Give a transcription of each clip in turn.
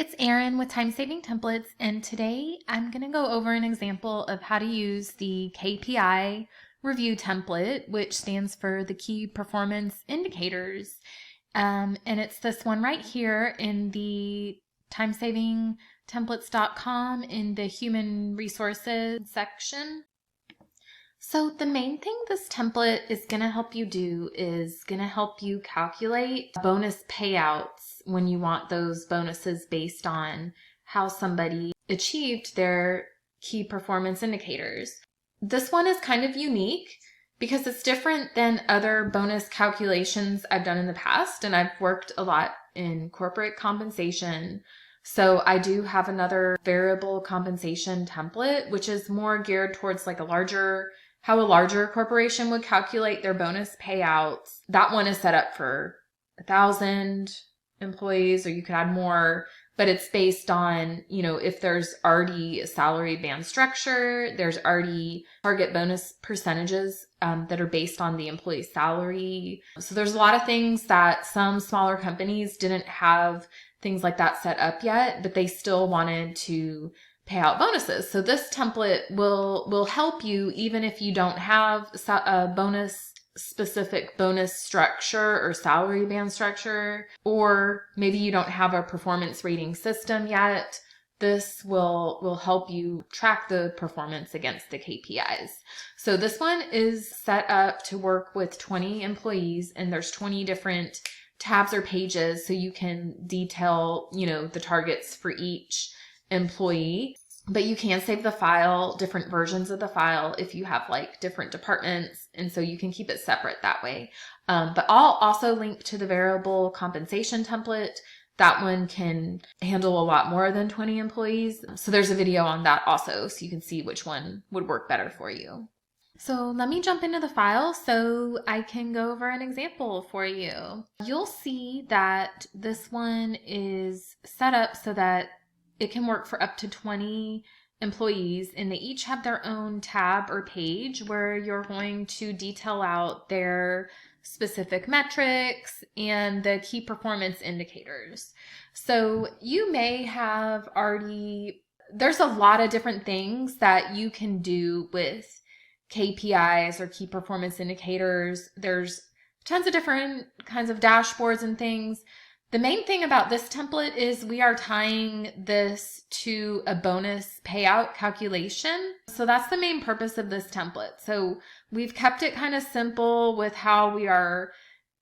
it's Erin with Time Saving Templates, and today I'm going to go over an example of how to use the KPI review template, which stands for the Key Performance Indicators. And it's this one right here in the timesavingtemplates.com in the Human Resources section. So the main thing this template is going to help you do is going to help you calculate bonus payouts when you want those bonuses based on how somebody achieved their key performance indicators. This one is kind of unique because it's different than other bonus calculations I've done in the past, and I've worked a lot in corporate compensation. So I do have another variable compensation template, which is more geared towards like how a larger corporation would calculate their bonus payouts. That one is set up for 1,000 employees, or you could add more, but it's based on, if there's already a salary band structure, there's already target bonus percentages that are based on the employee's salary. So there's a lot of things that some smaller companies didn't have things like that set up yet, but they still wanted to pay out bonuses. So this template will help you even if you don't have a specific bonus structure or salary band structure, or maybe you don't have a performance rating system yet. This will help you track the performance against the KPIs. So this one is set up to work with 20 employees, and there's 20 different tabs or pages so you can detail, the targets for each employee. But you can save the file, different versions of the file, if you have like different departments, and so you can keep it separate that way. But I'll also link to the variable compensation template. That one can handle a lot more than 20 employees. So there's a video on that also, so you can see which one would work better for you. So let me jump into the file so I can go over an example for you. You'll see that this one is set up so that it can work for up to 20 employees, and they each have their own tab or page where you're going to detail out their specific metrics and the key performance indicators. So you may have there's a lot of different things that you can do with KPIs or key performance indicators. There's tons of different kinds of dashboards and things. The main thing about this template is we are tying this to a bonus payout calculation. So that's the main purpose of this template. So we've kept it kind of simple with how we are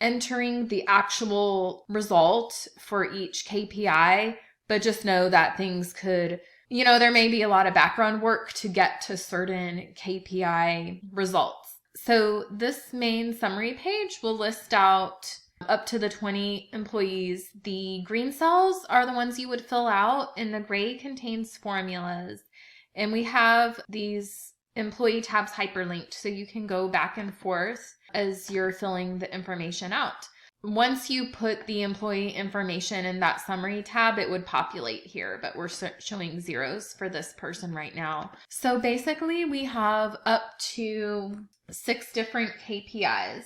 entering the actual result for each KPI, but just know that things could, there may be a lot of background work to get to certain KPI results. So this main summary page will list out up to the 20 employees. The green cells are the ones you would fill out, and the gray contains formulas. And we have these employee tabs hyperlinked so you can go back and forth as you're filling the information out. Once you put the employee information in that summary tab, it would populate here, but we're showing zeros for this person right now. So basically we have up to 6 different KPIs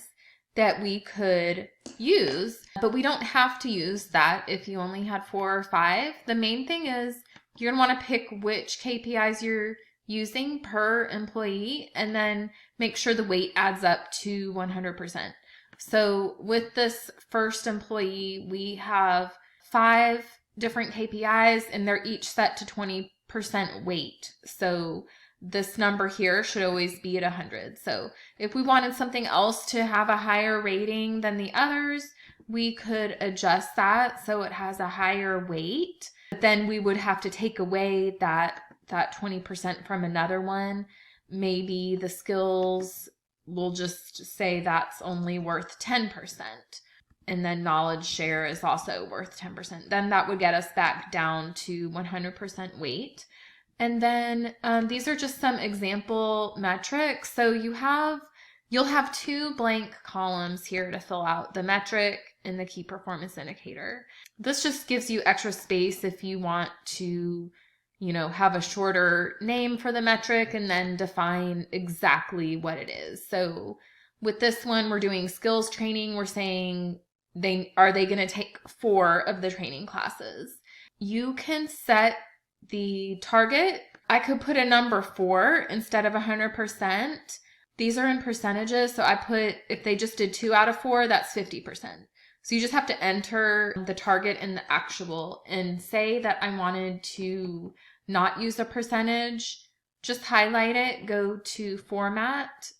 that we could use, but we don't have to use that if you only had 4 or 5. The main thing is you're going to want to pick which KPIs you're using per employee, and then make sure the weight adds up to 100%. So with this first employee, we have 5 different KPIs, and they're each set to 20% weight. So this number here should always be at 100. So if we wanted something else to have a higher rating than the others, we could adjust that so it has a higher weight. But then we would have to take away that 20% from another one. Maybe the skills, we'll just say that's only worth 10%. And then knowledge share is also worth 10%. Then that would get us back down to 100% weight. And then these are just some example metrics. So you'll have 2 blank columns here to fill out the metric and the key performance indicator. This just gives you extra space if you want to, have a shorter name for the metric and then define exactly what it is. So with this one, we're doing skills training. We're saying, are they going to take 4 of the training classes? you can set the target. I could put a number 4 instead of 100%. These are in percentages. So I put, if they just did 2 out of 4, that's 50%. So you just have to enter the target and the actual, and say that I wanted to not use a percentage. Just highlight it, go to format,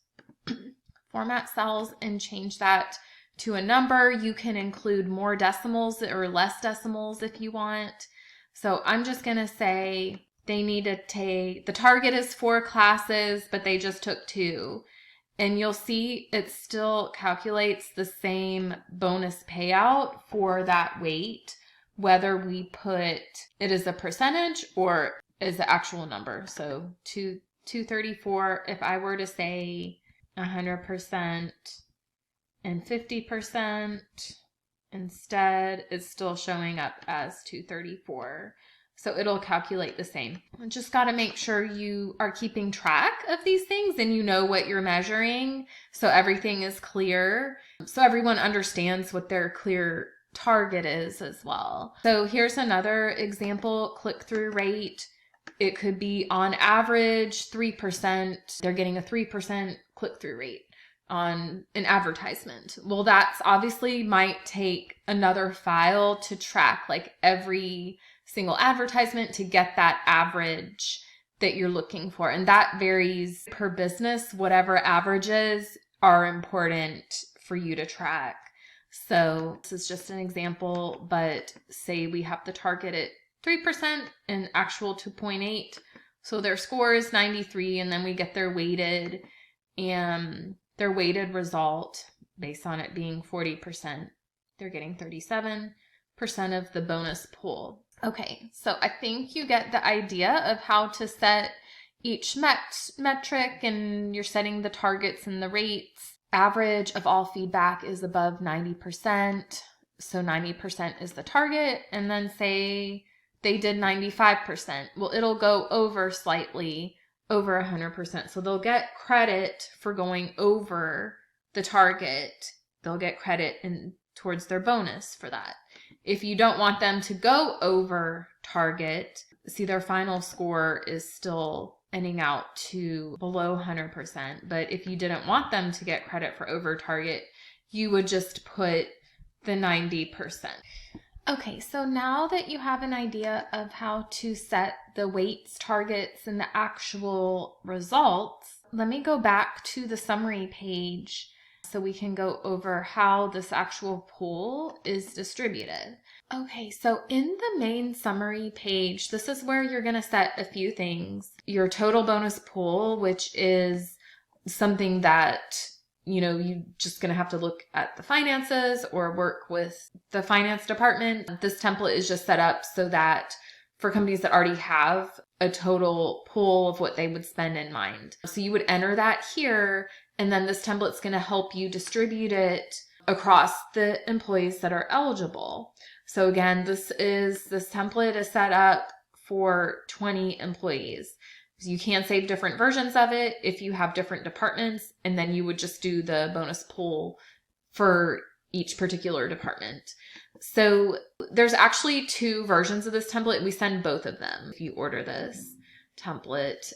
format cells, and change that to a number. You can include more decimals or less decimals if you want. So I'm just going to say they need to take, the target is 4 classes, but they just took 2. And you'll see it still calculates the same bonus payout for that weight, whether we put it as a percentage or as the actual number. So 234, if I were to say 100% and 50%, instead it's still showing up as 234. So it'll calculate the same. Just got to make sure you are keeping track of these things and you know what you're measuring, so everything is clear, so everyone understands what their clear target is as well. So here's another example, click-through rate. It could be on average 3%. They're getting a 3% click-through rate on an advertisement. Well, that's obviously might take another file to track like every single advertisement to get that average that you're looking for. And that varies per business. Whatever averages are important for you to track. So this is just an example, but say we have the target at 3% and actual 2.8. So their score is 93, and then we get their weighted result based on it being 40%. They're getting 37% of the bonus pool. Okay, so I think you get the idea of how to set each metric, and you're setting the targets and the rates. Average of all feedback is above 90%. So 90% is the target, and then say they did 95%. Well, it'll go over slightly, over 100%. So they'll get credit for going over the target. They'll get credit towards their bonus for that. If you don't want them to go over target, see their final score is still ending out to below 100%. But if you didn't want them to get credit for over target, you would just put the 90%. Okay, so now that you have an idea of how to set the weights, targets, and the actual results, let me go back to the summary page so we can go over how this actual pool is distributed. Okay, so in the main summary page, this is where you're going to set a few things. Your total bonus pool, which is something that you're just going to have to look at the finances or work with the finance department. This template is just set up so that for companies that already have a total pool of what they would spend in mind. So you would enter that here, and then this template's going to help you distribute it across the employees that are eligible. So again, this template is set up for 20 employees. You can save different versions of it if you have different departments, and then you would just do the bonus pool for each particular department. So there's actually 2 versions of this template. We send both of them if you order this template.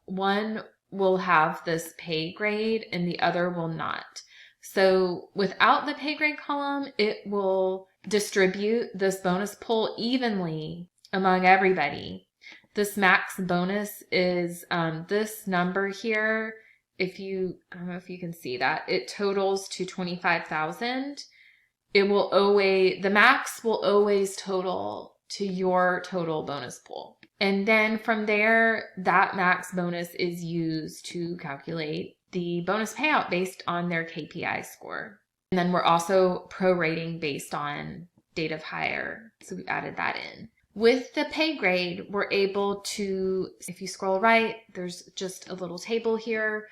One will have this pay grade and the other will not. So without the pay grade column, it will distribute this bonus pool evenly among everybody. This max bonus is this number here. I don't know if you can see that, it totals to 25,000. The max will always total to your total bonus pool. And then from there, that max bonus is used to calculate the bonus payout based on their KPI score. And then we're also prorating based on date of hire. So we added that in. With the pay grade, we're able to, if you scroll right, there's just a little table here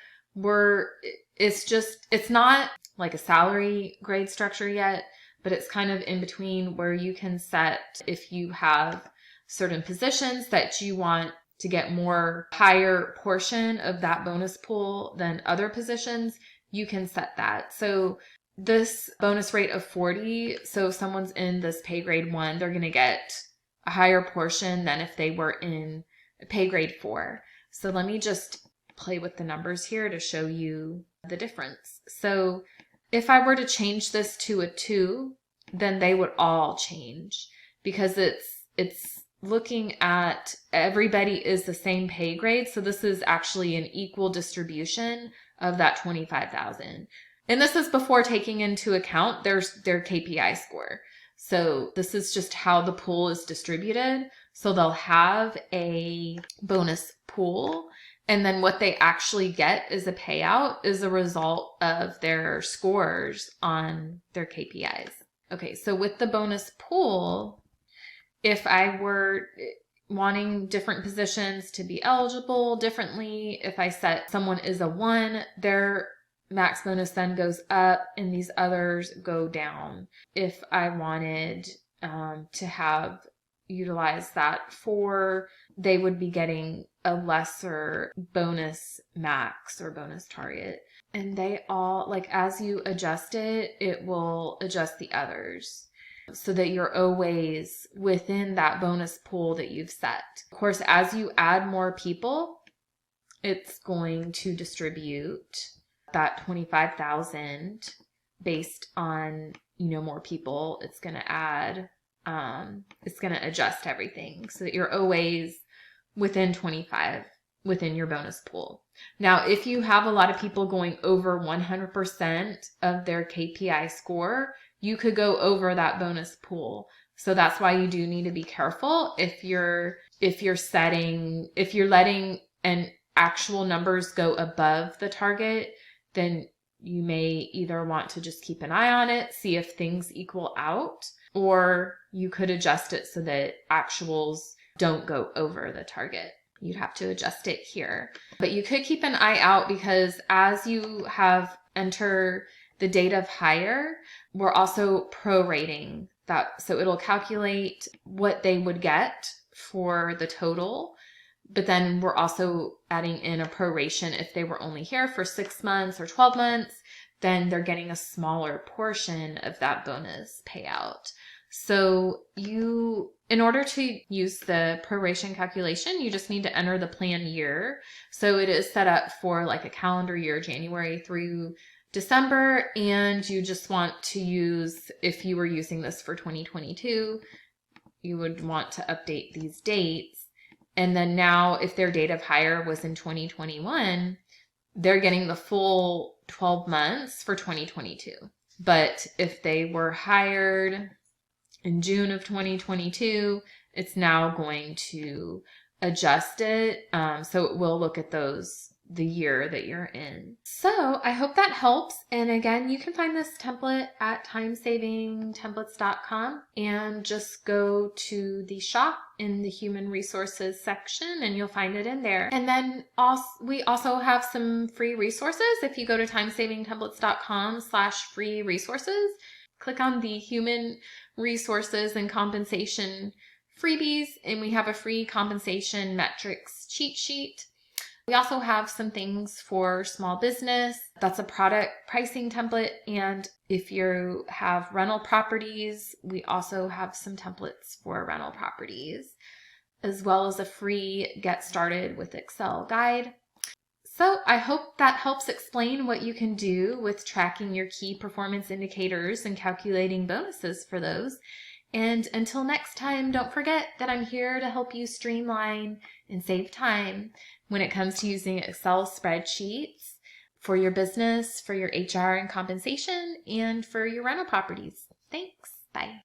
it's not like a salary grade structure yet, but it's kind of in between where you can set if you have certain positions that you want to get more higher portion of that bonus pool than other positions, you can set that. So this bonus rate of 40, so if someone's in this pay grade 1, they're going to get a higher portion than if they were in pay grade 4. So let me just play with the numbers here to show you the difference. So if I were to change this to a 2, then they would all change, because it's looking at everybody is the same pay grade. So this is actually an equal distribution of that 25,000. And this is before taking into account their KPI score. So this is just how the pool is distributed. So they'll have a bonus pool, and then what they actually get as a payout is a result of their scores on their KPIs. Okay, so with the bonus pool, if I were wanting different positions to be eligible differently, if I set someone is a 1, their max bonus then goes up and these others go down. If I wanted to have utilized that 4, they would be getting a lesser bonus max or bonus target. And they all, like, as you adjust it, it will adjust the others so that you're always within that bonus pool that you've set. Of course, as you add more people, it's going to distribute that 25,000 based on, more people. It's going to add, it's going to adjust everything so that you're always within 25 within your bonus pool. Now, if you have a lot of people going over 100% of their KPI score, you could go over that bonus pool. So that's why you do need to be careful if you're letting an actual numbers go above the target, then you may either want to just keep an eye on it, see if things equal out, or you could adjust it so that actuals don't go over the target. You'd have to adjust it here. But you could keep an eye out, because as you have enter the date of hire, we're also prorating that. So it'll calculate what they would get for the total. But then we're also adding in a proration. If they were only here for 6 months or 12 months, then they're getting a smaller portion of that bonus payout. So in order to use the proration calculation, you just need to enter the plan year. So it is set up for like a calendar year, January through December, and you just want to use, if you were using this for 2022, you would want to update these dates. And then now, if their date of hire was in 2021, they're getting the full 12 months for 2022. But if they were hired in June of 2022, it's now going to adjust it. So it will look at the year that you're in. So I hope that helps. And again, you can find this template at timesavingtemplates.com, and just go to the shop in the human resources section and you'll find it in there. And then we also have some free resources. If you go to timesavingtemplates.com/free resources, click on the human resources and compensation freebies, and we have a free compensation metrics cheat sheet. We also have some things for small business. That's a product pricing template. And if you have rental properties, we also have some templates for rental properties, as well as a free Get Started with Excel guide. So I hope that helps explain what you can do with tracking your key performance indicators and calculating bonuses for those. And until next time, don't forget that I'm here to help you streamline and save time when it comes to using Excel spreadsheets for your business, for your HR and compensation, and for your rental properties. Thanks. Bye.